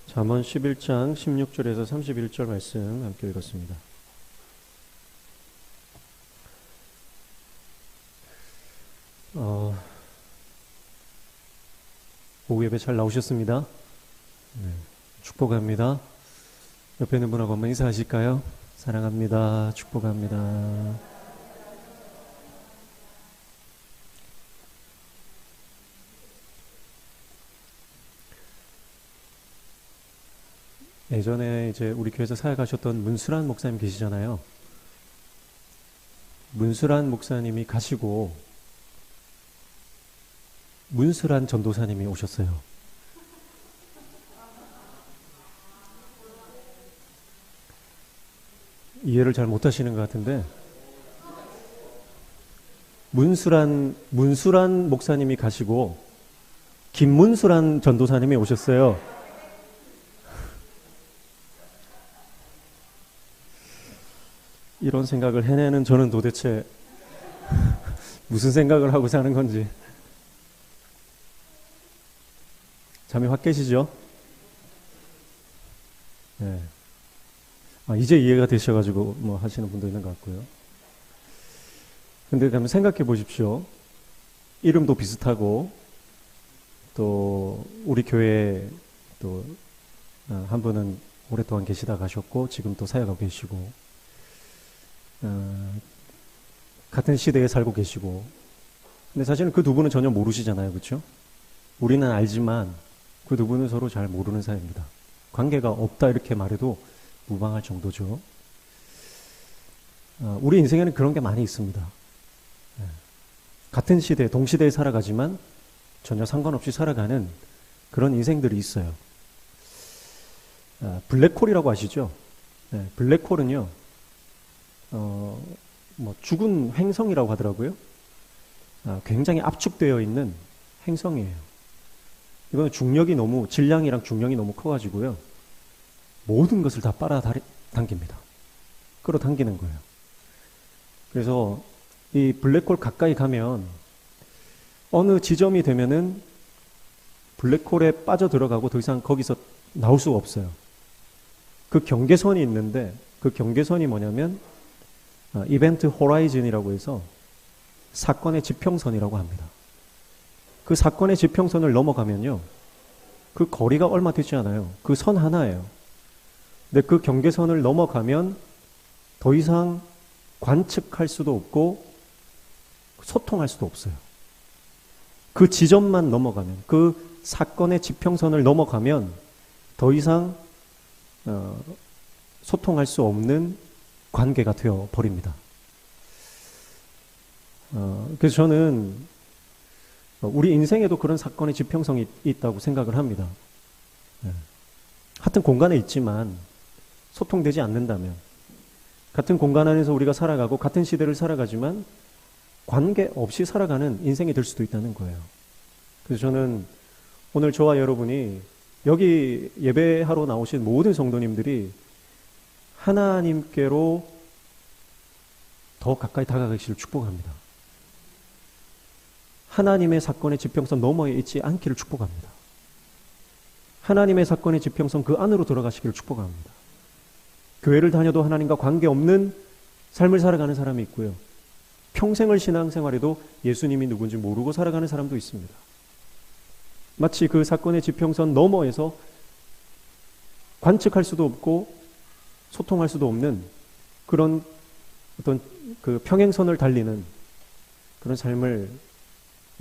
잠언 11장 16절에서 31절 말씀 함께 읽었습니다. 오후 예배 잘 나오셨습니다. 네, 축복합니다. 옆에 있는 분하고 한번 인사하실까요? 사랑합니다. 축복합니다. 예전에 이제 우리 교회에서 사역하셨던 문수란 목사님 계시잖아요. 문수란 목사님이 가시고 문수란 전도사님이 오셨어요. 이해를 잘 못하시는 것 같은데, 문수란 목사님이 가시고 김문수란 전도사님이 오셨어요. 이런 생각을 해내는 저는 도대체 무슨 생각을 하고 사는 건지. 잠이 확 깨시죠? 네. 이제 이해가 되셔가지고 뭐 하시는 분도 있는 것 같고요. 근데 한번 생각해 보십시오. 이름도 비슷하고 또 우리 교회에 또 한 분은 오랫동안 계시다 가셨고 지금 또 사역하고 계시고 같은 시대에 살고 계시고, 근데 사실은 그 두 분은 전혀 모르시잖아요, 그렇죠? 우리는 알지만 그 두 분은 서로 잘 모르는 사이입니다. 관계가 없다 이렇게 말해도 무방할 정도죠. 우리 인생에는 그런 게 많이 있습니다. 같은 시대, 동시대에 살아가지만 전혀 상관없이 살아가는 그런 인생들이 있어요. 블랙홀이라고 아시죠? 블랙홀은요, 죽은 행성이라고 하더라고요. 굉장히 압축되어 있는 행성이에요. 이거는 질량이랑 중력이 너무 커가지고요. 모든 것을 다 빨아당깁니다. 끌어당기는 거예요. 그래서 이 블랙홀 가까이 가면 어느 지점이 되면은 블랙홀에 빠져 들어가고 더 이상 거기서 나올 수가 없어요. 그 경계선이 있는데 그 경계선이 뭐냐면 이벤트 호라이즌이라고 해서 사건의 지평선이라고 합니다. 그 사건의 지평선을 넘어가면요, 그 거리가 얼마 되지 않아요. 그 선 하나예요. 근데 그 경계선을 넘어가면 더 이상 관측할 수도 없고 소통할 수도 없어요. 그 지점만 넘어가면, 그 사건의 지평선을 넘어가면 더 이상 소통할 수 없는 관계가 되어 버립니다. 그래서 저는 우리 인생에도 그런 사건의 지평성이 있다고 생각을 합니다. 같은 공간에 있지만 소통되지 않는다면, 같은 공간 안에서 우리가 살아가고 같은 시대를 살아가지만 관계없이 살아가는 인생이 될 수도 있다는 거예요. 그래서 저는 오늘 저와 여러분이 여기 예배하러 나오신 모든 성도님들이 하나님께로 더 가까이 다가가기를 축복합니다. 하나님의 사건의 지평선 너머에 있지 않기를 축복합니다. 하나님의 사건의 지평선 그 안으로 들어가시기를 축복합니다. 교회를 다녀도 하나님과 관계없는 삶을 살아가는 사람이 있고요. 평생을 신앙생활에도 예수님이 누군지 모르고 살아가는 사람도 있습니다. 마치 그 사건의 지평선 너머에서 관측할 수도 없고 소통할 수도 없는 그런 어떤 그 평행선을 달리는 그런 삶을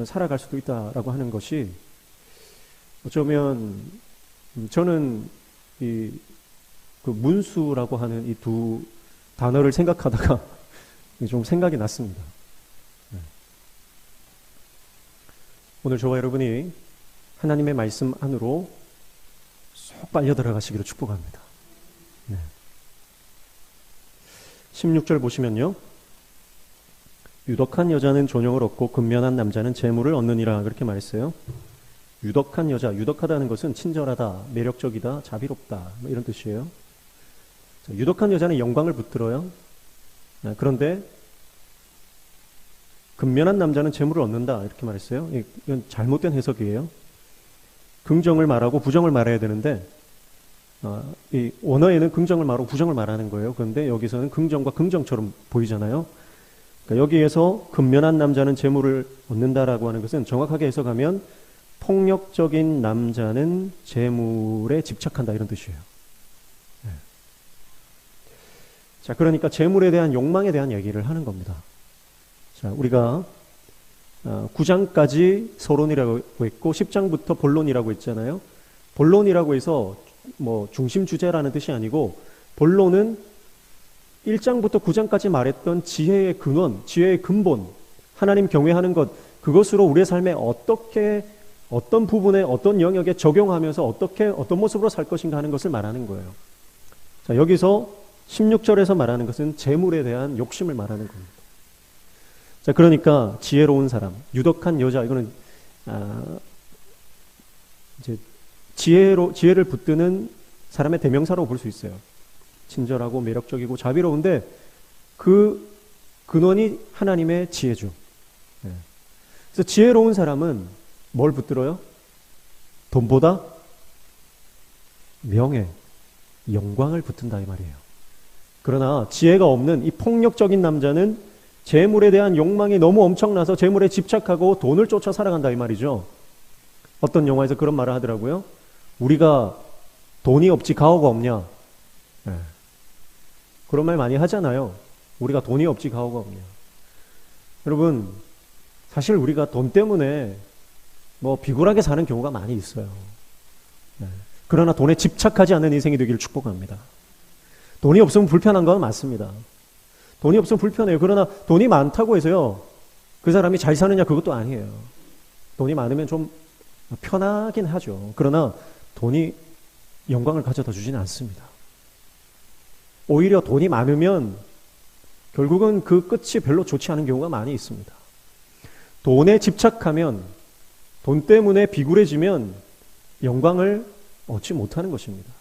살아갈 수도 있다라고 하는 것이, 어쩌면 저는 그 문수라고 하는 이 두 단어를 생각하다가 좀 생각이 났습니다. 오늘 저와 여러분이 하나님의 말씀 안으로 쏙 빨려 들어가시기를 축복합니다. 16절 보시면요, 유덕한 여자는 존영을 얻고 근면한 남자는 재물을 얻느니라, 그렇게 말했어요. 유덕한 여자, 유덕하다는 것은 친절하다, 매력적이다, 자비롭다, 이런 뜻이에요. 유덕한 여자는 영광을 붙들어요. 그런데 근면한 남자는 재물을 얻는다, 이렇게 말했어요. 이건 잘못된 해석이에요. 긍정을 말하고 부정을 말해야 되는데 이 원어에는 긍정을 말하고 부정을 말하는 거예요. 그런데 여기서는 긍정과 긍정처럼 보이잖아요. 그러니까 여기에서 근면한 남자는 재물을 얻는다라고 하는 것은 정확하게 해석하면 폭력적인 남자는 재물에 집착한다 이런 뜻이에요. 네. 자, 그러니까 재물에 대한 욕망에 대한 얘기를 하는 겁니다. 자, 우리가 9장까지 서론이라고 했고 10장부터 본론이라고 했잖아요. 본론이라고 해서 뭐 중심 주제라는 뜻이 아니고 본론은 1장부터 9장까지 말했던 지혜의 근원, 지혜의 근본, 하나님 경외하는 것, 그것으로 우리의 삶에 어떻게 어떤 부분에 어떤 영역에 적용하면서 어떤 모습으로 살 것인가 하는 것을 말하는 거예요. 자, 여기서 16절에서 말하는 것은 재물에 대한 욕심을 말하는 겁니다. 자, 그러니까 지혜로운 사람, 유덕한 여자, 이거는 이제 지혜를 붙드는 사람의 대명사로 볼 수 있어요. 친절하고 매력적이고 자비로운데 그 근원이 하나님의 지혜죠. 네. 그래서 지혜로운 사람은 뭘 붙들어요? 돈보다 명예, 영광을 붙든다 이 말이에요. 그러나 지혜가 없는 이 폭력적인 남자는 재물에 대한 욕망이 너무 엄청나서 재물에 집착하고 돈을 쫓아 살아간다 이 말이죠. 어떤 영화에서 그런 말을 하더라고요. 우리가 돈이 없지 가오가 없냐. 네. 그런 말 많이 하잖아요. 우리가 돈이 없지 가오가 없냐. 여러분, 사실 우리가 돈 때문에 뭐 비굴하게 사는 경우가 많이 있어요. 네. 그러나 돈에 집착하지 않는 인생이 되기를 축복합니다. 돈이 없으면 불편한 건 맞습니다. 돈이 없으면 불편해요. 그러나 돈이 많다고 해서요, 그 사람이 잘 사느냐 그것도 아니에요. 돈이 많으면 좀 편하긴 하죠. 그러나 돈이 영광을 가져다 주지는 않습니다. 오히려 돈이 많으면 결국은 그 끝이 별로 좋지 않은 경우가 많이 있습니다. 돈에 집착하면, 돈 때문에 비굴해지면 영광을 얻지 못하는 것입니다.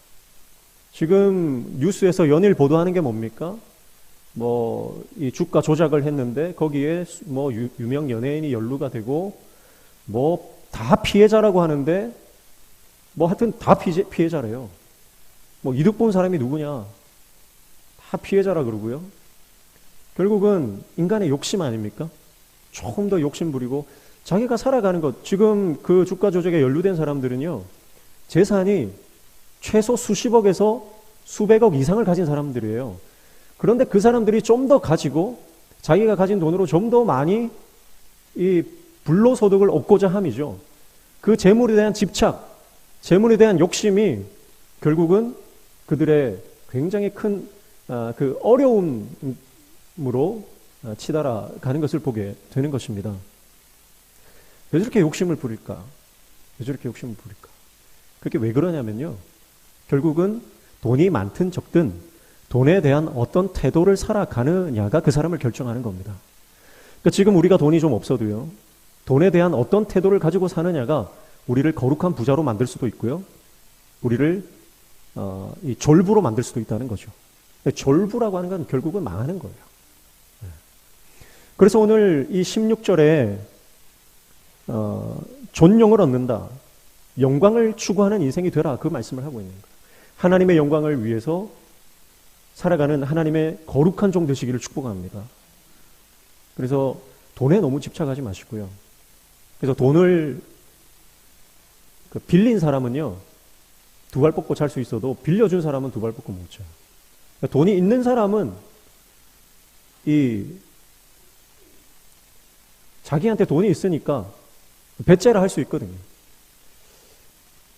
지금 뉴스에서 연일 보도하는 게 뭡니까? 뭐 이 주가 조작을 했는데 거기에 뭐 유명 연예인이 연루가 되고 뭐 다 피해자라고 하는데 뭐 하여튼 다 피해자래요. 뭐 이득 본 사람이 누구냐? 다 피해자라 그러고요. 결국은 인간의 욕심 아닙니까? 조금 더 욕심 부리고 자기가 살아가는 것, 지금 그 주가 조작에 연루된 사람들은요, 재산이 최소 수십억에서 수백억 이상을 가진 사람들이에요. 그런데 그 사람들이 좀 더 가지고 자기가 가진 돈으로 좀 더 많이 이 불로소득을 얻고자 함이죠. 그 재물에 대한 집착, 재물에 대한 욕심이 결국은 그들의 굉장히 큰 그 어려움으로 치달아 가는 것을 보게 되는 것입니다. 왜 저렇게 욕심을 부릴까? 왜 저렇게 욕심을 부릴까? 그게 왜 그러냐면요, 결국은 돈이 많든 적든 돈에 대한 어떤 태도를 살아가느냐가 그 사람을 결정하는 겁니다. 그러니까 지금 우리가 돈이 좀 없어도요, 돈에 대한 어떤 태도를 가지고 사느냐가 우리를 거룩한 부자로 만들 수도 있고요, 우리를 이 졸부로 만들 수도 있다는 거죠. 졸부라고 하는 건 결국은 망하는 거예요. 그래서 오늘 이 16절에 존영을 얻는다, 영광을 추구하는 인생이 되라, 그 말씀을 하고 있는 거예요. 하나님의 영광을 위해서 살아가는 하나님의 거룩한 종 되시기를 축복합니다. 그래서 돈에 너무 집착하지 마시고요. 그래서 돈을 빌린 사람은요, 두 발 뻗고 잘 수 있어도 빌려준 사람은 두 발 뻗고 못 자요. 그러니까 돈이 있는 사람은 자기한테 돈이 있으니까 배째라 할 수 있거든요.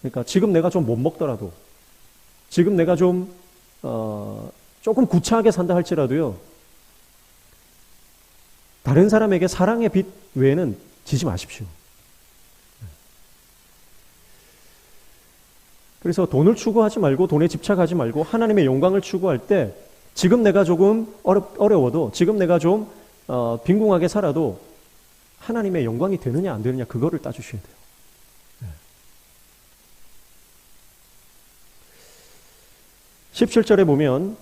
그러니까 지금 내가 좀 못 먹더라도, 지금 내가 좀 조금 구차하게 산다 할지라도요, 다른 사람에게 사랑의 빚 외에는 지지 마십시오. 그래서 돈을 추구하지 말고, 돈에 집착하지 말고 하나님의 영광을 추구할 때, 지금 내가 조금 어려워도, 지금 내가 좀 빈궁하게 살아도 하나님의 영광이 되느냐 안 되느냐, 그거를 따주셔야 돼요. 17절에 보면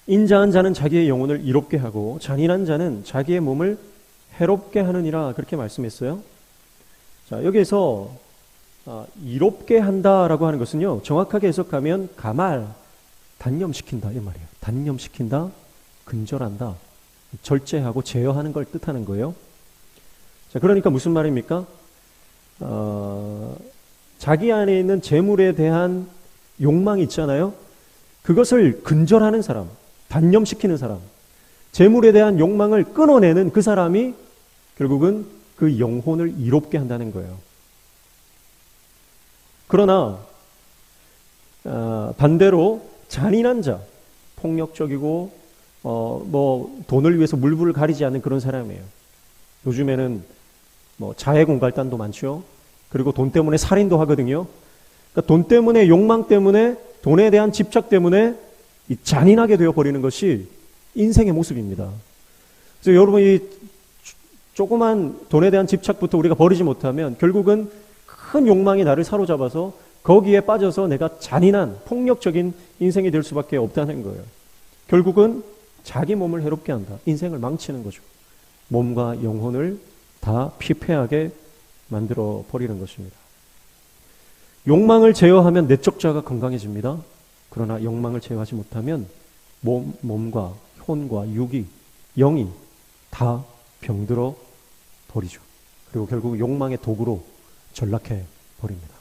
인자한 자는 자기의 영혼을 이롭게 하고 잔인한 자는 자기의 몸을 해롭게 하느니라, 그렇게 말씀했어요. 자, 여기에서 이롭게 한다라고 하는 것은요, 정확하게 해석하면 가말, 단념시킨다 이 말이에요. 단념시킨다, 근절한다, 절제하고 제어하는 걸 뜻하는 거예요. 자, 그러니까 무슨 말입니까? 자기 안에 있는 재물에 대한 욕망이 있잖아요. 그것을 근절하는 사람, 단념시키는 사람, 재물에 대한 욕망을 끊어내는 그 사람이 결국은 그 영혼을 이롭게 한다는 거예요. 그러나 반대로 잔인한 자, 폭력적이고 돈을 위해서 물불을 가리지 않는 그런 사람이에요. 요즘에는 자해공갈단도 많죠. 그리고 돈 때문에 살인도 하거든요. 그러니까 돈 때문에, 욕망 때문에, 돈에 대한 집착 때문에 이 잔인하게 되어버리는 것이 인생의 모습입니다. 그래서 여러분, 이 조그만 돈에 대한 집착부터 우리가 버리지 못하면 결국은 큰 욕망이 나를 사로잡아서 거기에 빠져서 내가 잔인한 폭력적인 인생이 될 수밖에 없다는 거예요. 결국은 자기 몸을 해롭게 한다. 인생을 망치는 거죠. 몸과 영혼을 다 피폐하게 만들어 버리는 것입니다. 욕망을 제어하면 내적 자가 건강해집니다. 그러나 욕망을 제어하지 못하면 몸과 혼과 육이, 영이 다 병들어 버리죠. 그리고 결국 욕망의 도구로 전락해 버립니다.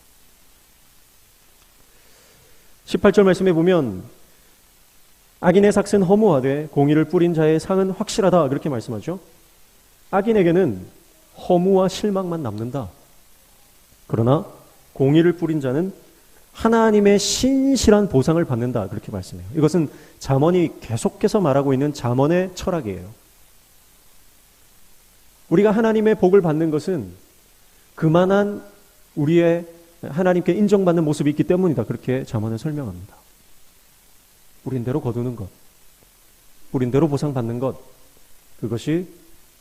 18절 말씀에 보면 악인의 삭은 허무하되 공의를 뿌린 자의 상은 확실하다 그렇게 말씀하죠. 악인에게는 허무와 실망만 남는다. 그러나 공의를 뿌린 자는 하나님의 신실한 보상을 받는다 그렇게 말씀해요. 이것은 잠언이 계속해서 말하고 있는 잠언의 철학이에요. 우리가 하나님의 복을 받는 것은 그만한 우리의 하나님께 인정받는 모습이 있기 때문이다. 그렇게 잠언은 설명합니다. 뿌린 대로 거두는 것, 뿌린 대로 보상받는 것, 그것이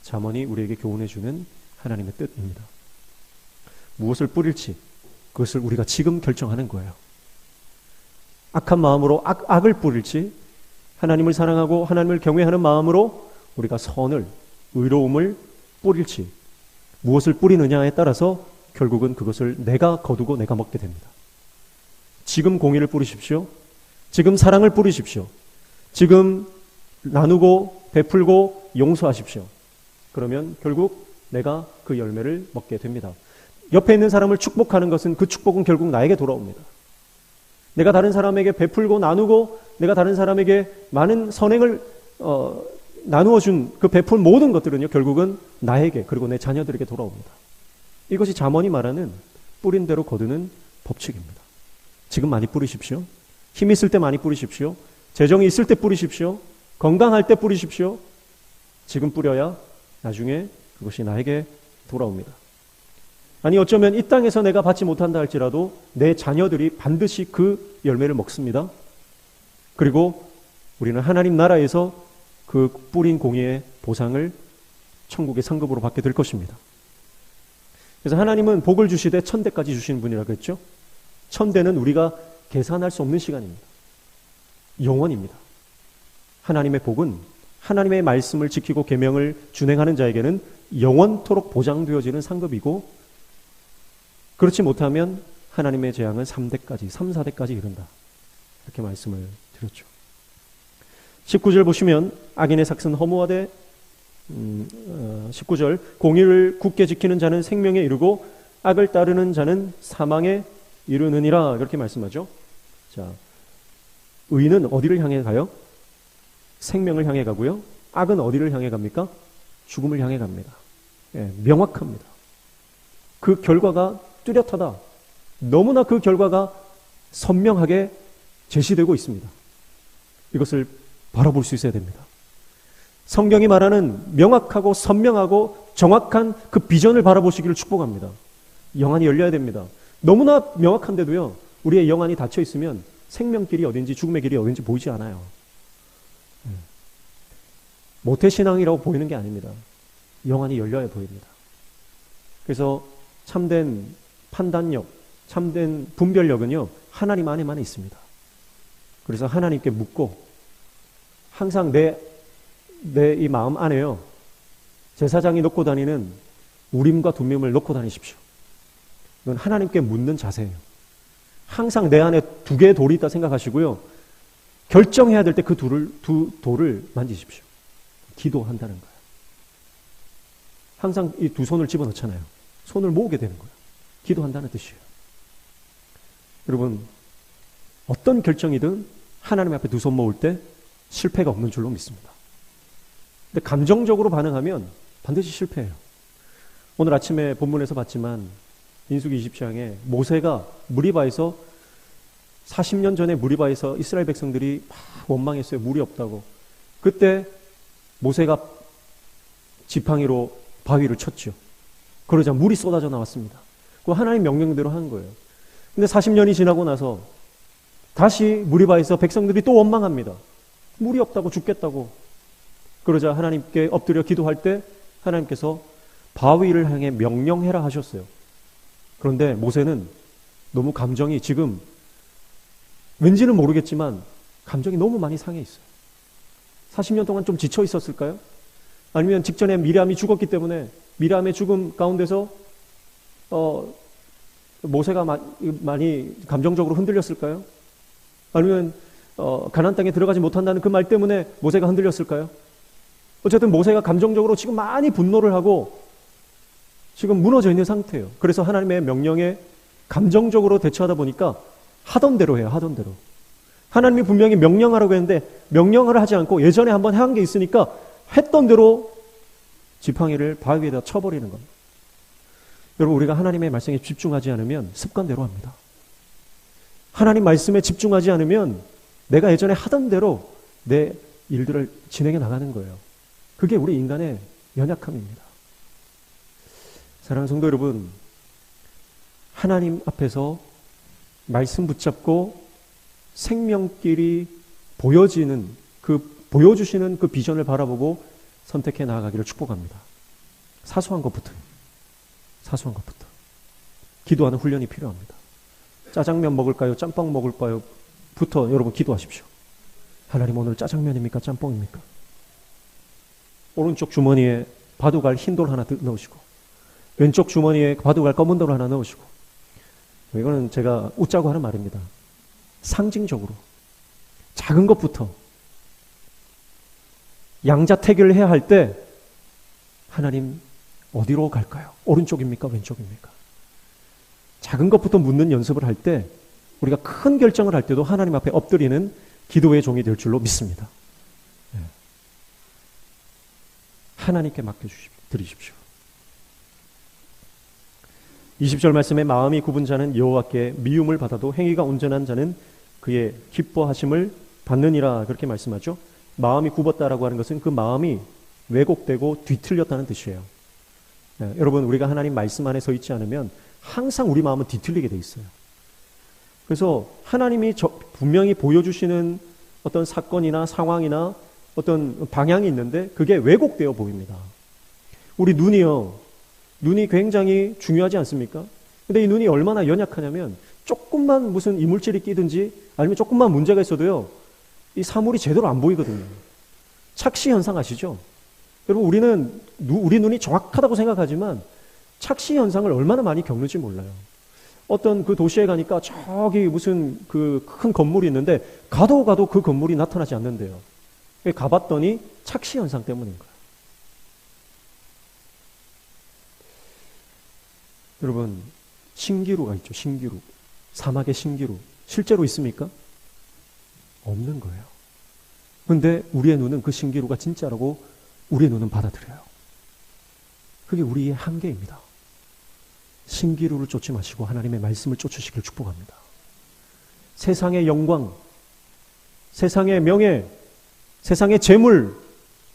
잠언이 우리에게 교훈해 주는 하나님의 뜻입니다. 무엇을 뿌릴지 그것을 우리가 지금 결정하는 거예요. 악한 마음으로 악을 뿌릴지, 하나님을 사랑하고 하나님을 경외하는 마음으로 우리가 선을, 의로움을 뿌릴지, 무엇을 뿌리느냐에 따라서 결국은 그것을 내가 거두고 내가 먹게 됩니다. 지금 공의를 뿌리십시오. 지금 사랑을 뿌리십시오. 지금 나누고 베풀고 용서하십시오. 그러면 결국 내가 그 열매를 먹게 됩니다. 옆에 있는 사람을 축복하는 것은 그 축복은 결국 나에게 돌아옵니다. 내가 다른 사람에게 베풀고 나누고 내가 다른 사람에게 많은 선행을 나누어준 그 베푼 모든 것들은요, 결국은 나에게 그리고 내 자녀들에게 돌아옵니다. 이것이 잠언이 말하는 뿌린 대로 거두는 법칙입니다. 지금 많이 뿌리십시오. 힘 있을 때 많이 뿌리십시오. 재정이 있을 때 뿌리십시오. 건강할 때 뿌리십시오. 지금 뿌려야 나중에 그것이 나에게 돌아옵니다. 아니 어쩌면 이 땅에서 내가 받지 못한다 할지라도 내 자녀들이 반드시 그 열매를 먹습니다. 그리고 우리는 하나님 나라에서 그 뿌린 공의의 보상을 천국의 상급으로 받게 될 것입니다. 그래서 하나님은 복을 주시되 천대까지 주시는 분이라고 했죠. 천대는 우리가 계산할 수 없는 시간입니다. 영원입니다. 하나님의 복은 하나님의 말씀을 지키고 계명을 준행하는 자에게는 영원토록 보장되어지는 상급이고, 그렇지 못하면 하나님의 재앙은 3대까지, 3, 4대까지 이른다. 이렇게 말씀을 드렸죠. 19절 보시면 악인의 삭은 허무하되 19절 공의를 굳게 지키는 자는 생명에 이르고 악을 따르는 자는 사망에 이르느니라 그렇게 말씀하죠. 자, 의는 어디를 향해 가요? 생명을 향해 가고요. 악은 어디를 향해 갑니까? 죽음을 향해 갑니다. 예, 명확합니다. 그 결과가 뚜렷하다. 너무나 그 결과가 선명하게 제시되고 있습니다. 이것을 바라볼 수 있어야 됩니다. 성경이 말하는 명확하고 선명하고 정확한 그 비전을 바라보시기를 축복합니다. 영안이 열려야 됩니다. 너무나 명확한데도요, 우리의 영안이 닫혀 있으면 생명길이 어딘지 죽음의 길이 어딘지 보이지 않아요. 모태신앙이라고 보이는 게 아닙니다. 영안이 열려야 보입니다. 그래서 참된 판단력, 참된 분별력은요, 하나님 안에만 있습니다. 그래서 하나님께 묻고 항상 내 이 마음 안에요, 제사장이 놓고 다니는 우림과 둠밈을 놓고 다니십시오. 이건 하나님께 묻는 자세예요. 항상 내 안에 두 개의 돌이 있다 생각하시고요. 결정해야 될 때 그 두 돌을 만지십시오. 기도한다는 거예요. 항상 이 두 손을 집어넣잖아요. 손을 모으게 되는 거예요. 기도한다는 뜻이에요. 여러분, 어떤 결정이든 하나님 앞에 두 손 모을 때 실패가 없는 줄로 믿습니다. 근데 감정적으로 반응하면 반드시 실패해요. 오늘 아침에 본문에서 봤지만 민수기 20장에 모세가 무리바에서 40년 전에 무리바에서 이스라엘 백성들이 막 원망했어요. 물이 없다고. 그때 모세가 지팡이로 바위를 쳤죠. 그러자 물이 쏟아져 나왔습니다. 그 하나님 명령대로 한 거예요. 근데 40년이 지나고 나서 다시 무리바에서 백성들이 또 원망합니다. 물이 없다고 죽겠다고. 그러자 하나님께 엎드려 기도할 때 하나님께서 바위를 향해 명령해라 하셨어요. 그런데 모세는 너무 감정이 지금 왠지는 모르겠지만 감정이 너무 많이 상해 있어요. 40년 동안 좀 지쳐 있었을까요? 아니면 직전에 미리암이 죽었기 때문에 미리암의 죽음 가운데서 모세가 많이 감정적으로 흔들렸을까요? 아니면 가나안 땅에 들어가지 못한다는 그 말 때문에 모세가 흔들렸을까요? 어쨌든 모세가 감정적으로 지금 많이 분노를 하고 지금 무너져 있는 상태예요. 그래서 하나님의 명령에 감정적으로 대처하다 보니까 하던 대로 해요. 하던 대로. 하나님이 분명히 명령하라고 했는데 명령을 하지 않고 예전에 한번 한 게 있으니까 했던 대로 지팡이를 바위에다 쳐버리는 겁니다. 여러분, 우리가 하나님의 말씀에 집중하지 않으면 습관대로 합니다. 하나님 말씀에 집중하지 않으면 내가 예전에 하던 대로 내 일들을 진행해 나가는 거예요. 그게 우리 인간의 연약함입니다. 사랑하는 성도 여러분, 하나님 앞에서 말씀 붙잡고 생명길이 보여주시는 그 비전을 바라보고 선택해 나아가기를 축복합니다. 사소한 것부터 기도하는 훈련이 필요합니다. 짜장면 먹을까요? 짬뽕 먹을까요? 부터 여러분 기도하십시오. 하나님, 오늘 짜장면입니까? 짬뽕입니까? 오른쪽 주머니에 바둑알 흰 돌 하나 넣으시고 왼쪽 주머니에 바둑알 검은 돌 하나 넣으시고, 이거는 제가 웃자고 하는 말입니다. 상징적으로 작은 것부터 양자택일을 해야 할 때 하나님 어디로 갈까요? 오른쪽입니까? 왼쪽입니까? 작은 것부터 묻는 연습을 할 때 우리가 큰 결정을 할 때도 하나님 앞에 엎드리는 기도의 종이 될 줄로 믿습니다. 하나님께 맡겨드리십시오. 20절 말씀에 마음이 굽은 자는 여호와께 미움을 받아도 행위가 온전한 자는 그의 기뻐하심을 받느니라, 그렇게 말씀하죠. 마음이 굽었다라고 하는 것은 그 마음이 왜곡되고 뒤틀렸다는 뜻이에요. 여러분, 우리가 하나님 말씀 안에 서 있지 않으면 항상 우리 마음은 뒤틀리게 돼 있어요. 그래서 하나님이 분명히 보여주시는 어떤 사건이나 상황이나 어떤 방향이 있는데 그게 왜곡되어 보입니다. 우리 눈이 굉장히 중요하지 않습니까? 근데 이 눈이 얼마나 연약하냐면 조금만 무슨 이물질이 끼든지 아니면 조금만 문제가 있어도요, 이 사물이 제대로 안 보이거든요. 착시 현상 아시죠? 여러분, 우리 눈이 정확하다고 생각하지만 착시 현상을 얼마나 많이 겪는지 몰라요. 어떤 그 도시에 가니까 저기 무슨 그 큰 건물이 있는데 가도 그 건물이 나타나지 않는데요. 가봤더니 착시 현상 때문인 거예요. 여러분, 신기루가 있죠. 신기루. 사막의 신기루. 실제로 있습니까? 없는 거예요. 그런데 우리의 눈은 그 신기루가 진짜라고 우리의 눈은 받아들여요. 그게 우리의 한계입니다. 신기루를 쫓지 마시고 하나님의 말씀을 쫓으시길 축복합니다. 세상의 영광, 세상의 명예, 세상의 재물,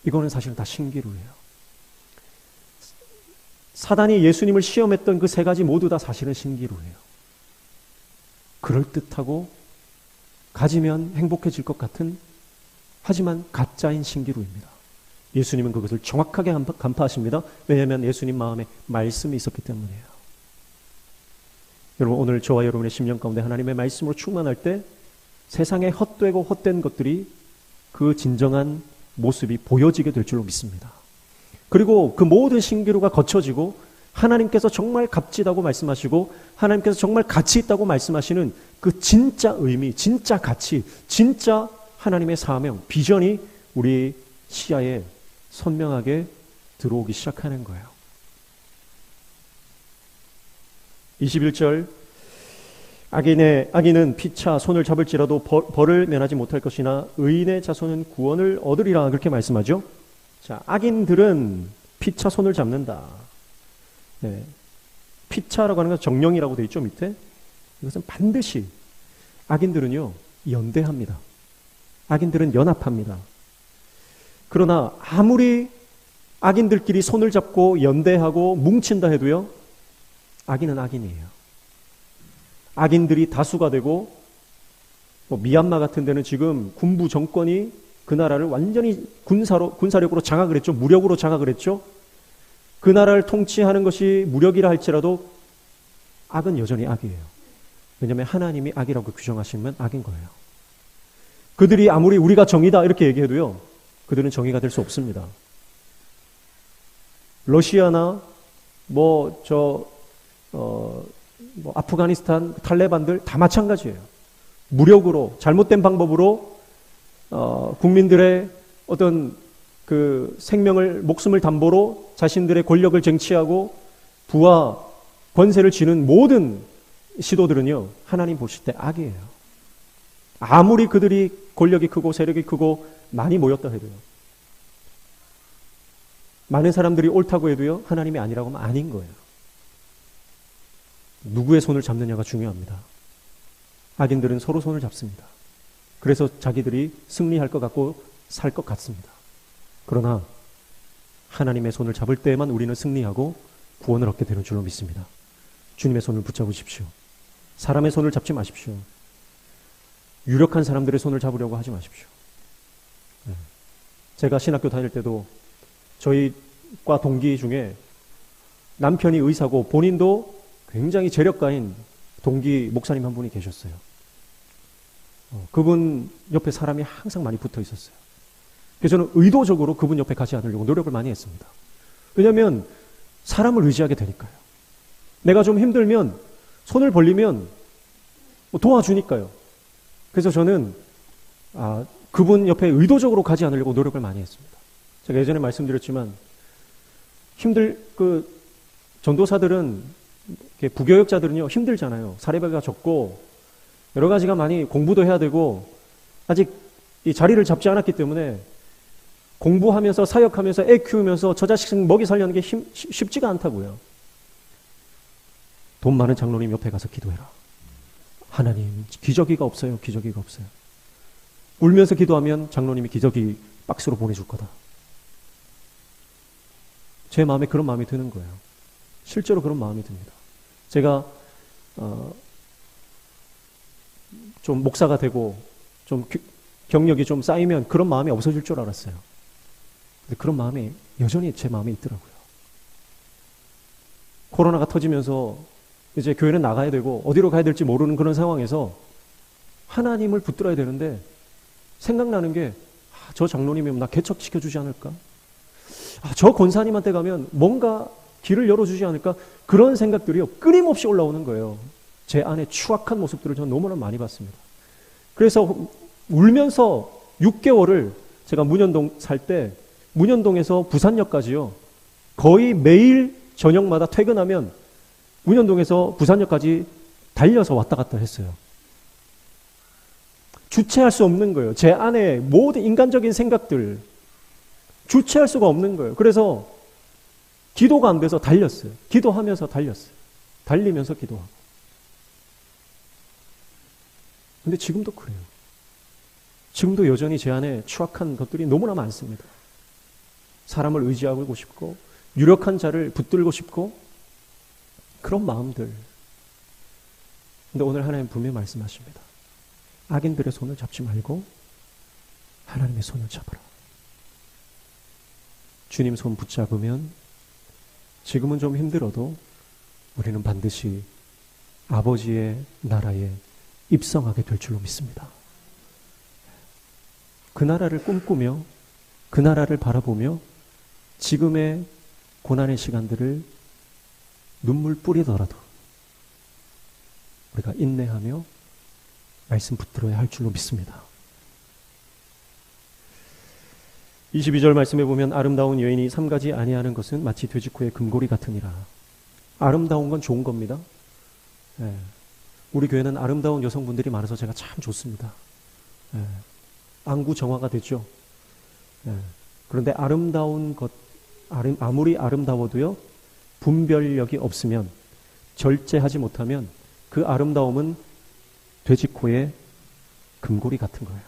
이거는 사실은 다 신기루예요. 사단이 예수님을 시험했던 그 세 가지 모두 다 사실은 신기루예요. 그럴듯하고 가지면 행복해질 것 같은, 하지만 가짜인 신기루입니다. 예수님은 그것을 정확하게 간파하십니다. 왜냐하면 예수님 마음에 말씀이 있었기 때문이에요. 여러분, 오늘 저와 여러분의 심령 가운데 하나님의 말씀으로 충만할 때 세상에 헛되고 헛된 것들이 그 진정한 모습이 보여지게 될 줄로 믿습니다. 그리고 그 모든 신기루가 거쳐지고 하나님께서 정말 값지다고 말씀하시고 하나님께서 정말 가치 있다고 말씀하시는 그 진짜 의미, 진짜 가치, 진짜 하나님의 사명, 비전이 우리 시야에 선명하게 들어오기 시작하는 거예요. 21절 악인은 피차 손을 잡을지라도 벌을 면하지 못할 것이나 의인의 자손은 구원을 얻으리라 그렇게 말씀하죠. 자, 악인들은 피차 손을 잡는다. 네. 피차라고 하는 건 정령이라고 되어 있죠, 밑에. 이것은 반드시 악인들은요 연대합니다. 악인들은 연합합니다. 그러나 아무리 악인들끼리 손을 잡고 연대하고 뭉친다 해도요 악인은 악인이에요. 악인들이 다수가 되고 미얀마 같은 데는 지금 군부 정권이 그 나라를 완전히 군사력으로 장악을 했죠. 무력으로 장악을 했죠. 그 나라를 통치하는 것이 무력이라 할지라도 악은 여전히 악이에요. 왜냐하면 하나님이 악이라고 규정하시면 악인 거예요. 그들이 아무리 우리가 정의다 이렇게 얘기해도요 그들은 정의가 될 수 없습니다. 러시아나 아프가니스탄 탈레반들 다 마찬가지예요. 무력으로 잘못된 방법으로 국민들의 어떤 그 생명을 목숨을 담보로 자신들의 권력을 쟁취하고 부와 권세를 쥐는 모든 시도들은요 하나님 보실 때 악이에요. 아무리 그들이 권력이 크고 세력이 크고 많이 모였다 해도요, 많은 사람들이 옳다고 해도요 하나님이 아니라고 하면 아닌 거예요. 누구의 손을 잡느냐가 중요합니다. 악인들은 서로 손을 잡습니다. 그래서 자기들이 승리할 것 같고 살 것 같습니다. 그러나 하나님의 손을 잡을 때에만 우리는 승리하고 구원을 얻게 되는 줄로 믿습니다. 주님의 손을 붙잡으십시오. 사람의 손을 잡지 마십시오. 유력한 사람들의 손을 잡으려고 하지 마십시오. 제가 신학교 다닐 때도 저희 과 동기 중에 남편이 의사고 본인도 굉장히 재력가인 동기 목사님 한 분이 계셨어요. 그분 옆에 사람이 항상 많이 붙어 있었어요. 그래서 저는 의도적으로 그분 옆에 가지 않으려고 노력을 많이 했습니다. 왜냐하면 사람을 의지하게 되니까요. 내가 좀 힘들면 손을 벌리면 도와주니까요. 그래서 저는 그분 옆에 의도적으로 가지 않으려고 노력을 많이 했습니다. 제가 예전에 말씀드렸지만 전도사들은 부교역자들은요 힘들잖아요. 사례비가 적고 여러 가지가 많이 공부도 해야 되고 아직 이 자리를 잡지 않았기 때문에 공부하면서 사역하면서 애 키우면서 저 자식 먹이 살려는 게 쉽지가 않다고요. 돈 많은 장로님 옆에 가서 기도해라. 하나님 기저귀가 없어요. 기저귀가 없어요. 울면서 기도하면 장로님이 기저귀 박스로 보내줄 거다. 제 마음에 그런 마음이 드는 거예요. 실제로 그런 마음이 듭니다. 제가 좀 목사가 되고 좀 경력이 좀 쌓이면 그런 마음이 없어질 줄 알았어요. 근데 그런 마음이 여전히 제 마음에 있더라고요. 코로나가 터지면서 이제 교회는 나가야 되고 어디로 가야 될지 모르는 그런 상황에서 하나님을 붙들어야 되는데 생각나는 게 저 장로님이면 나 개척시켜주지 않을까? 저 권사님한테 가면 뭔가 길을 열어주지 않을까? 그런 생각들이요 끊임없이 올라오는 거예요. 제 안에 추악한 모습들을 저는 너무나 많이 봤습니다. 그래서 울면서 6개월을 제가 문현동 살 때 문현동에서 부산역까지요 거의 매일 저녁마다 퇴근하면 문현동에서 부산역까지 달려서 왔다 갔다 했어요. 주체할 수 없는 거예요. 제 안에 모든 인간적인 생각들 주체할 수가 없는 거예요. 그래서 기도가 안 돼서 달렸어요. 기도하면서 달렸어요. 달리면서 기도하고. 근데 지금도 그래요. 지금도 여전히 제 안에 추악한 것들이 너무나 많습니다. 사람을 의지하고 싶고 유력한 자를 붙들고 싶고 그런 마음들. 근데 오늘 하나님 분명히 말씀하십니다. 악인들의 손을 잡지 말고 하나님의 손을 잡으라. 주님 손 붙잡으면 지금은 좀 힘들어도 우리는 반드시 아버지의 나라에 입성하게 될 줄로 믿습니다. 그 나라를 꿈꾸며 그 나라를 바라보며 지금의 고난의 시간들을 눈물 뿌리더라도 우리가 인내하며 말씀 붙들어야 할 줄로 믿습니다. 22절 말씀에 보면 아름다운 여인이 삼가지 아니하는 것은 마치 돼지코의 금고리 같으니라. 아름다운 건 좋은 겁니다. 예. 우리 교회는 아름다운 여성분들이 많아서 제가 참 좋습니다. 예. 안구 정화가 되죠. 예. 그런데 아름다운 것, 아무리 아름다워도요, 분별력이 없으면, 절제하지 못하면 그 아름다움은 돼지코의 금고리 같은 거예요.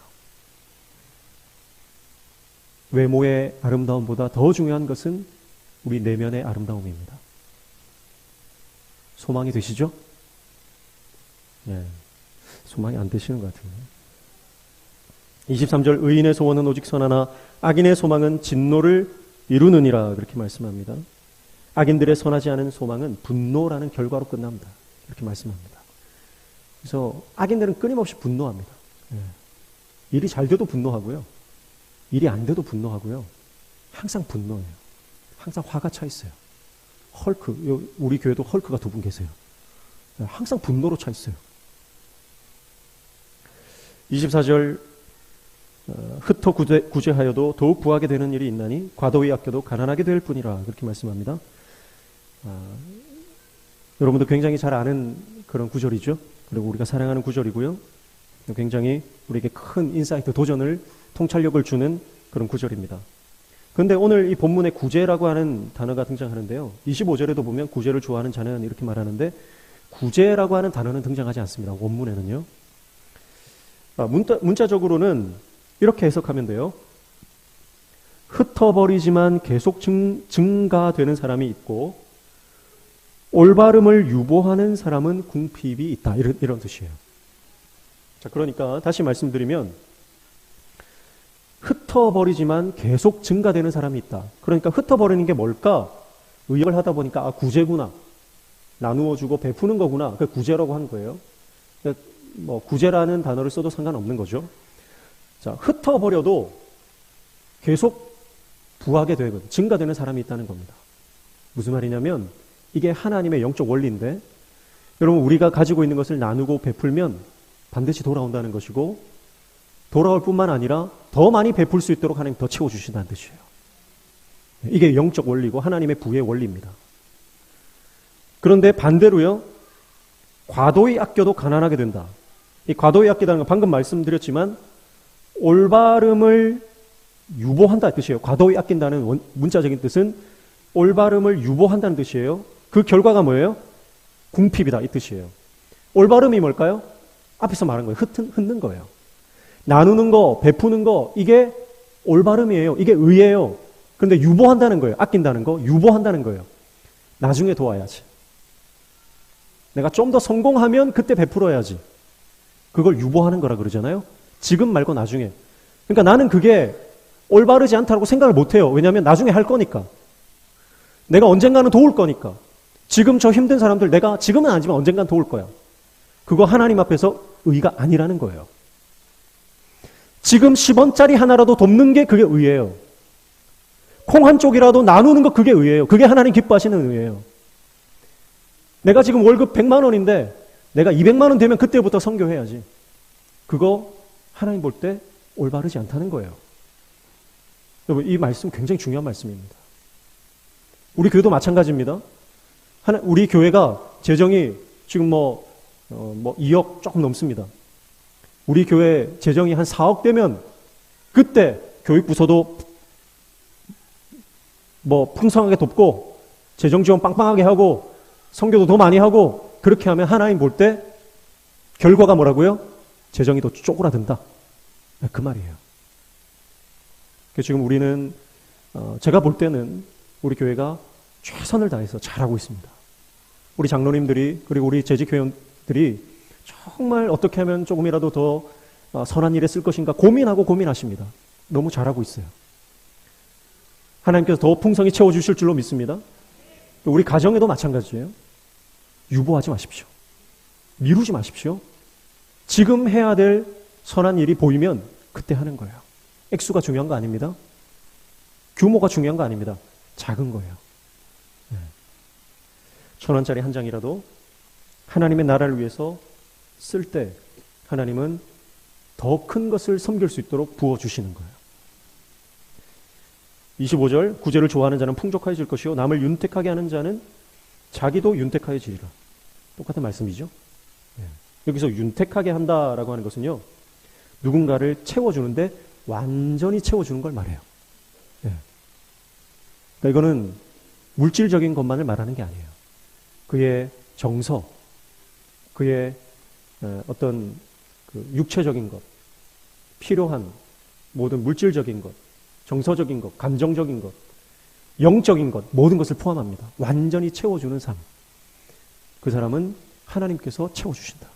외모의 아름다움보다 더 중요한 것은 우리 내면의 아름다움입니다. 소망이 되시죠? 예, 소망이 안 되시는 것 같은데. 23절 의인의 소원은 오직 선하나 악인의 소망은 진노를 이루느니라 그렇게 말씀합니다. 악인들의 선하지 않은 소망은 분노라는 결과로 끝납니다. 이렇게 말씀합니다. 그래서 악인들은 끊임없이 분노합니다. 예. 일이 잘 돼도 분노하고요. 일이 안 돼도 분노하고요. 항상 분노해요. 항상 화가 차 있어요. 헐크, 우리 교회도 헐크가 2분 계세요. 항상 분노로 차 있어요. 24절 흩어 구제하여도 더욱 부하게 되는 일이 있나니 과도히 아껴도 가난하게 될 뿐이라 그렇게 말씀합니다. 여러분도 굉장히 잘 아는 그런 구절이죠. 그리고 우리가 사랑하는 구절이고요. 굉장히 우리에게 큰 인사이트, 도전을, 통찰력을 주는 그런 구절입니다. 그런데 오늘 이 본문에 구제라고 하는 단어가 등장하는데요. 25절에도 보면 구제를 좋아하는 자는 이렇게 말하는데 구제라고 하는 단어는 등장하지 않습니다. 원문에는요. 문자적으로는 이렇게 해석하면 돼요. 흩어버리지만 계속 증가되는 사람이 있고 올바름을 유보하는 사람은 궁핍이 있다. 이런 뜻이에요. 자, 그러니까 다시 말씀드리면 흩어버리지만 계속 증가되는 사람이 있다. 그러니까 흩어버리는 게 뭘까? 의역을 하다 보니까 구제구나. 나누어주고 베푸는 거구나. 그 구제라고 한 거예요. 뭐 구제라는 단어를 써도 상관없는 거죠. 자, 흩어버려도 계속 부하게 되거든. 증가되는 사람이 있다는 겁니다. 무슨 말이냐면 이게 하나님의 영적 원리인데 여러분 우리가 가지고 있는 것을 나누고 베풀면 반드시 돌아온다는 것이고 돌아올 뿐만 아니라 더 많이 베풀 수 있도록 하나님 더 채워주신다는 뜻이에요. 이게 영적 원리고 하나님의 부의 원리입니다. 그런데 반대로요. 과도히 아껴도 가난하게 된다. 이 과도히 아끼다는 건 방금 말씀드렸지만 올바름을 유보한다는 뜻이에요. 과도히 아낀다는 문자적인 뜻은 올바름을 유보한다는 뜻이에요. 그 결과가 뭐예요? 궁핍이다 이 뜻이에요. 올바름이 뭘까요? 앞에서 말한 거예요. 흩는 거예요. 나누는 거, 베푸는 거 이게 올바름이에요. 이게 의예요. 그런데 유보한다는 거예요. 아낀다는 거, 유보한다는 거예요. 나중에 도와야지. 내가 좀 더 성공하면 그때 베풀어야지. 그걸 유보하는 거라 그러잖아요. 지금 말고 나중에. 그러니까 나는 그게 올바르지 않다고 생각을 못해요. 왜냐하면 나중에 할 거니까. 내가 언젠가는 도울 거니까. 지금 저 힘든 사람들 내가 지금은 아니지만 언젠간 도울 거야. 그거 하나님 앞에서 의가 아니라는 거예요. 지금 10원짜리 하나라도 돕는 게 그게 의예요. 콩 한 쪽이라도 나누는 거 그게 의예요. 그게 하나님 기뻐하시는 의예요. 내가 지금 월급 100만 원인데 내가 200만 원 되면 그때부터 선교해야지. 그거 하나님 볼 때 올바르지 않다는 거예요. 여러분 이 말씀 굉장히 중요한 말씀입니다. 우리 교회도 마찬가지입니다. 우리 교회가 재정이 지금 2억 조금 넘습니다. 우리 교회 재정이 한 4억 되면 그때 교육부서도 풍성하게 돕고 재정 지원 빵빵하게 하고 선교도 더 많이 하고 그렇게 하면 하나님 볼 때 결과가 뭐라고요? 재정이 더 쪼그라든다. 그 말이에요. 지금 우리는 제가 볼 때는 우리 교회가 최선을 다해서 잘하고 있습니다. 우리 장로님들이 그리고 우리 재직회원들이 정말 어떻게 하면 조금이라도 더 선한 일에 쓸 것인가 고민하십니다. 너무 잘하고 있어요. 하나님께서 더 풍성히 채워주실 줄로 믿습니다. 우리 가정에도 마찬가지예요. 유보하지 마십시오. 미루지 마십시오. 지금 해야 될 선한 일이 보이면 그때 하는 거예요. 액수가 중요한 거 아닙니다. 규모가 중요한 거 아닙니다. 작은 거예요. 1,000원짜리 한 장이라도 하나님의 나라를 위해서 쓸 때 하나님은 더 큰 것을 섬길 수 있도록 부어주시는 거예요. 25절, 구제를 좋아하는 자는 풍족해질 것이요 남을 윤택하게 하는 자는 자기도 윤택하여지리라. 똑같은 말씀이죠. 여기서 윤택하게 한다라고 하는 것은요, 누군가를 채워주는데 완전히 채워주는 걸 말해요. 그러니까 이거는 물질적인 것만을 말하는 게 아니에요. 그의 정서, 그의 어떤 그 육체적인 것, 필요한 모든 물질적인 것, 정서적인 것, 감정적인 것, 영적인 것, 모든 것을 포함합니다. 완전히 채워주는 삶. 그 사람은 하나님께서 채워주신다.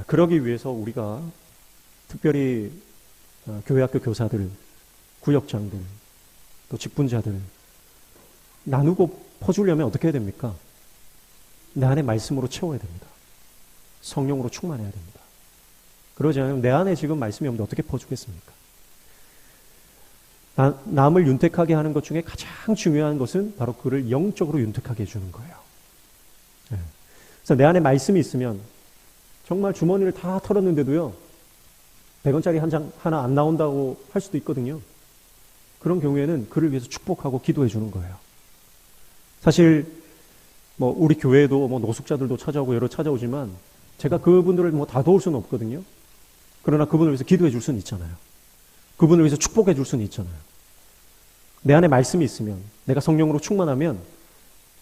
그러기 위해서 우리가 특별히 교회 학교 교사들, 구역장들, 또 직분자들 나누고 퍼주려면 어떻게 해야 됩니까? 내 안에 말씀으로 채워야 됩니다. 성령으로 충만해야 됩니다. 그러지 않으면 내 안에 지금 말씀이 없는데 어떻게 퍼주겠습니까? 남을 윤택하게 하는 것 중에 가장 중요한 것은 바로 그를 영적으로 윤택하게 해주는 거예요. 그래서 내 안에 말씀이 있으면 정말 주머니를 다 털었는데도요, 100원짜리 한 장 하나 안 나온다고 할 수도 있거든요. 그런 경우에는 그를 위해서 축복하고 기도해 주는 거예요. 사실 뭐 우리 교회에도 뭐 노숙자들도 찾아오고 여러 찾아오지만 제가 그분들을 뭐 다 도울 수는 없거든요. 그러나 그분을 위해서 기도해 줄 수는 있잖아요. 그분을 위해서 축복해 줄 수는 있잖아요. 내 안에 말씀이 있으면, 내가 성령으로 충만하면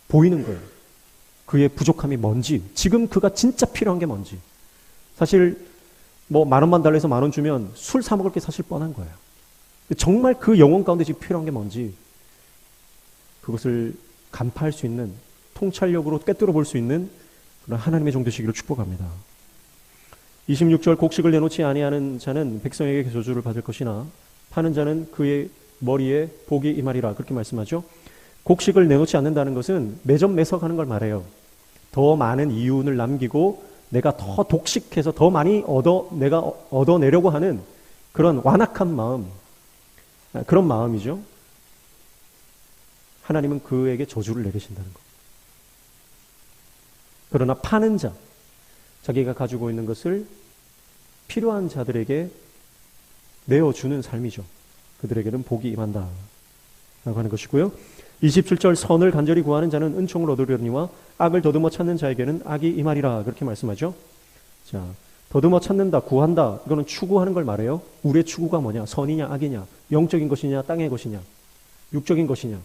보이는 거예요. 그의 부족함이 뭔지, 지금 그가 진짜 필요한 게 뭔지. 사실 뭐 10,000원만 달래서 10,000원 주면 술 사 먹을 게 사실 뻔한 거예요. 정말 그 영혼 가운데 지금 필요한 게 뭔지, 그것을 간파할 수 있는, 통찰력으로 꿰뚫어 볼 수 있는 그런 하나님의 종 되시기를 축복합니다. 26절, 곡식을 내놓지 아니하는 자는 백성에게 저주를 받을 것이나 파는 자는 그의 머리에 복이 임하리라. 그렇게 말씀하죠. 곡식을 내놓지 않는다는 것은 매점매석하는 걸 말해요. 더 많은 이윤을 남기고 내가 더 독식해서 더 많이 내가 얻어내려고 하는 그런 완악한 마음, 그런 마음이죠. 하나님은 그에게 저주를 내리신다는 것. 그러나 파는 자, 자기가 가지고 있는 것을 필요한 자들에게 내어주는 삶이죠. 그들에게는 복이 임한다 라고 하는 것이고요. 27절, 선을 간절히 구하는 자는 은총을 얻으려니와 악을 더듬어 찾는 자에게는 악이 임하리라. 그렇게 말씀하죠. 자, 더듬어 찾는다, 구한다, 이거는 추구하는 걸 말해요. 우리의 추구가 뭐냐? 선이냐 악이냐? 영적인 것이냐 땅의 것이냐? 육적인 것이냐?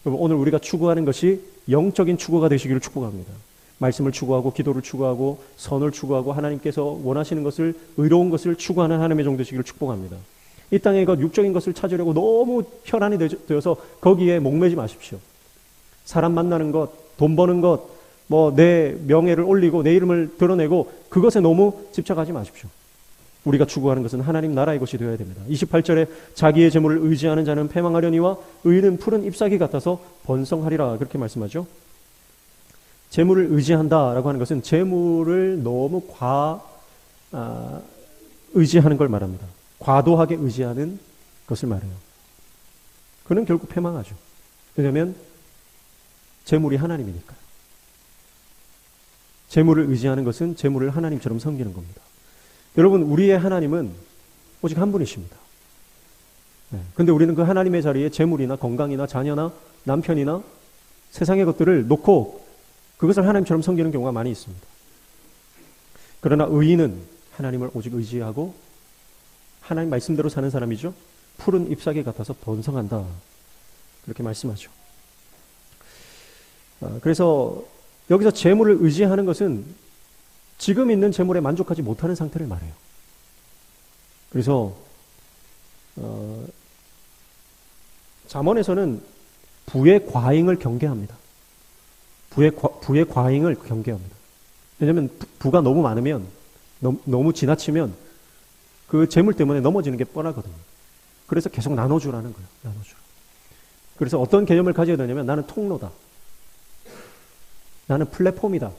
여러분, 오늘 우리가 추구하는 것이 영적인 추구가 되시기를 축복합니다. 말씀을 추구하고 기도를 추구하고 선을 추구하고 하나님께서 원하시는 것을, 의로운 것을 추구하는 하나님의 종 되시기를 축복합니다. 이 땅의 것, 육적인 것을 찾으려고 너무 혈안이 되어서 거기에 목매지 마십시오. 사람 만나는 것, 돈 버는 것, 뭐 내 명예를 올리고 내 이름을 드러내고 그것에 너무 집착하지 마십시오. 우리가 추구하는 것은 하나님 나라의 것이 되어야 됩니다. 28절에 자기의 재물을 의지하는 자는 패망하려니와 의인은 푸른 잎사귀 같아서 번성하리라. 그렇게 말씀하죠. 재물을 의지한다라고 하는 것은 재물을 너무 의지하는 걸 말합니다. 과도하게 의지하는 것을 말해요. 그는 결국 패망하죠. 왜냐하면 재물이 하나님이니까요. 재물을 의지하는 것은 재물을 하나님처럼 섬기는 겁니다. 여러분, 우리의 하나님은 오직 한 분이십니다. 그런데 우리는 그 하나님의 자리에 재물이나 건강이나 자녀나 남편이나 세상의 것들을 놓고 그것을 하나님처럼 섬기는 경우가 많이 있습니다. 그러나 의인은 하나님을 오직 의지하고 하나님 말씀대로 사는 사람이죠. 푸른 잎사귀 같아서 번성한다. 그렇게 말씀하죠. 그래서 여기서 재물을 의지하는 것은 지금 있는 재물에 만족하지 못하는 상태를 말해요. 그래서 잠언에서는 부의 과잉을 경계합니다. 부의 과잉을 경계합니다. 왜냐하면 부가 너무 많으면, 너무 지나치면 그 재물 때문에 넘어지는 게 뻔하거든요. 그래서 계속 나눠주라는 거예요. 나눠주라. 그래서 어떤 개념을 가져야 되냐면, 나는 통로다. 나는 플랫폼이다.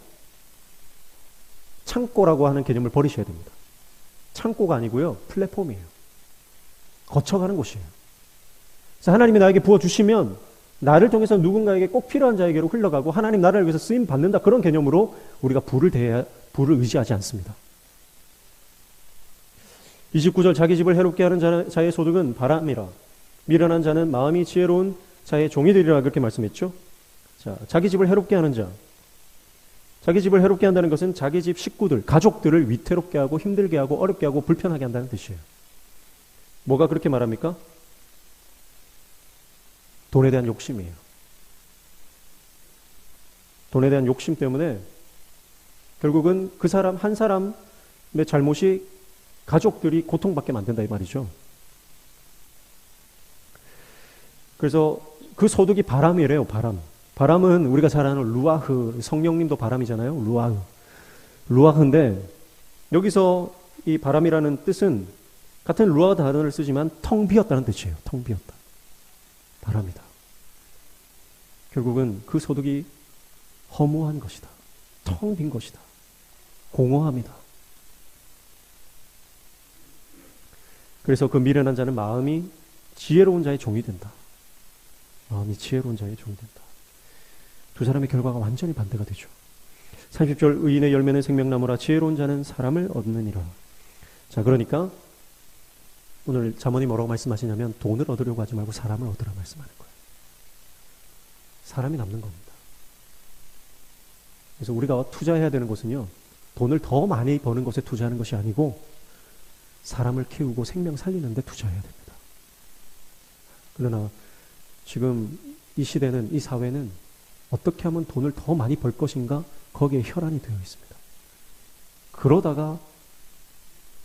창고라고 하는 개념을 버리셔야 됩니다. 창고가 아니고요, 플랫폼이에요. 거쳐가는 곳이에요. 그래서 하나님이 나에게 부어주시면 나를 통해서 누군가에게 꼭 필요한 자에게로 흘러가고 하나님 나라를 위해서 쓰임 받는다. 그런 개념으로 우리가 부를 의지하지 않습니다. 29절 자기 집을 해롭게 하는 자의 소득은 바람이라 미련한 자는 마음이 지혜로운 자의 종이 되리라 그렇게 말씀했죠. 자, 자기 집을 해롭게 하는 자. 자기 집을 해롭게 한다는 것은 자기 집 식구들, 가족들을 위태롭게 하고 힘들게 하고 어렵게 하고 불편하게 한다는 뜻이에요. 뭐가 그렇게 말합니까? 돈에 대한 욕심이에요. 돈에 대한 욕심 때문에 결국은 그 사람 한 사람의 잘못이 가족들이 고통받게 만든다 이 말이죠. 그래서 그 소득이 바람이래요. 바람은 우리가 잘 아는 루아흐, 성령님도 바람이잖아요. 루아흐인데 여기서 이 바람이라는 뜻은 같은 루아흐 단어를 쓰지만 텅 비었다는 뜻이에요. 텅 비었다. 바람이다. 결국은 그 소득이 허무한 것이다. 텅 빈 것이다. 공허합니다. 그래서 그 미련한 자는 마음이 지혜로운 자의 종이 된다. 마음이 지혜로운 자의 종이 된다. 두 사람의 결과가 완전히 반대가 되죠. 30절 의인의 열매는 생명나무라 지혜로운 자는 사람을 얻느니라. 자, 그러니까 오늘 잠언이 뭐라고 말씀하시냐면 돈을 얻으려고 하지 말고 사람을 얻으라 말씀하는 거예요. 사람이 남는 겁니다. 그래서 우리가 투자해야 되는 것은요, 돈을 더 많이 버는 것에 투자하는 것이 아니고 사람을 키우고 생명 살리는 데 투자해야 됩니다. 그러나 지금 이 시대는, 이 사회는 어떻게 하면 돈을 더 많이 벌 것인가 거기에 혈안이 되어 있습니다. 그러다가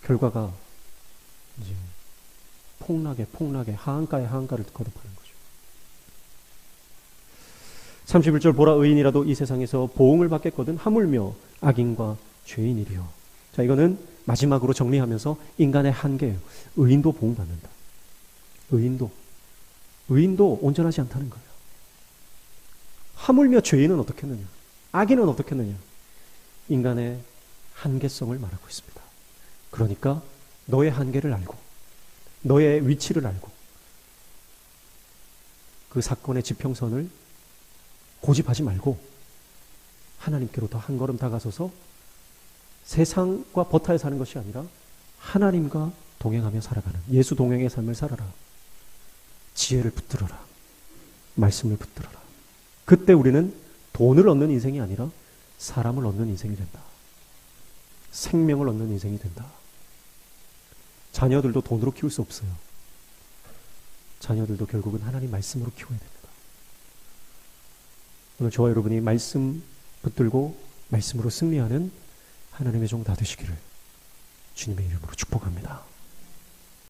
결과가 이제 폭락에 하한가에 하한가를 거듭하는 거죠. 31절 보라 의인이라도 이 세상에서 보응을 받겠거든 하물며 악인과 죄인이리요. 자, 이거는 마지막으로 정리하면서 인간의 한계예요. 의인도 보응받는다. 의인도 온전하지 않다는 거예요. 하물며 죄인은 어떻겠느냐? 악인은 어떻겠느냐? 인간의 한계성을 말하고 있습니다. 그러니까 너의 한계를 알고 너의 위치를 알고 그 사건의 지평선을 고집하지 말고 하나님께로 더 한 걸음 다가서서 세상과 버타에 사는 것이 아니라 하나님과 동행하며 살아가는 예수 동행의 삶을 살아라. 지혜를 붙들어라. 말씀을 붙들어라. 그때 우리는 돈을 얻는 인생이 아니라 사람을 얻는 인생이 된다. 생명을 얻는 인생이 된다. 자녀들도 돈으로 키울 수 없어요. 자녀들도 결국은 하나님 말씀으로 키워야 됩니다. 오늘 저와 여러분이 말씀 붙들고 말씀으로 승리하는 하나님의 종 다 되시기를 주님의 이름으로 축복합니다.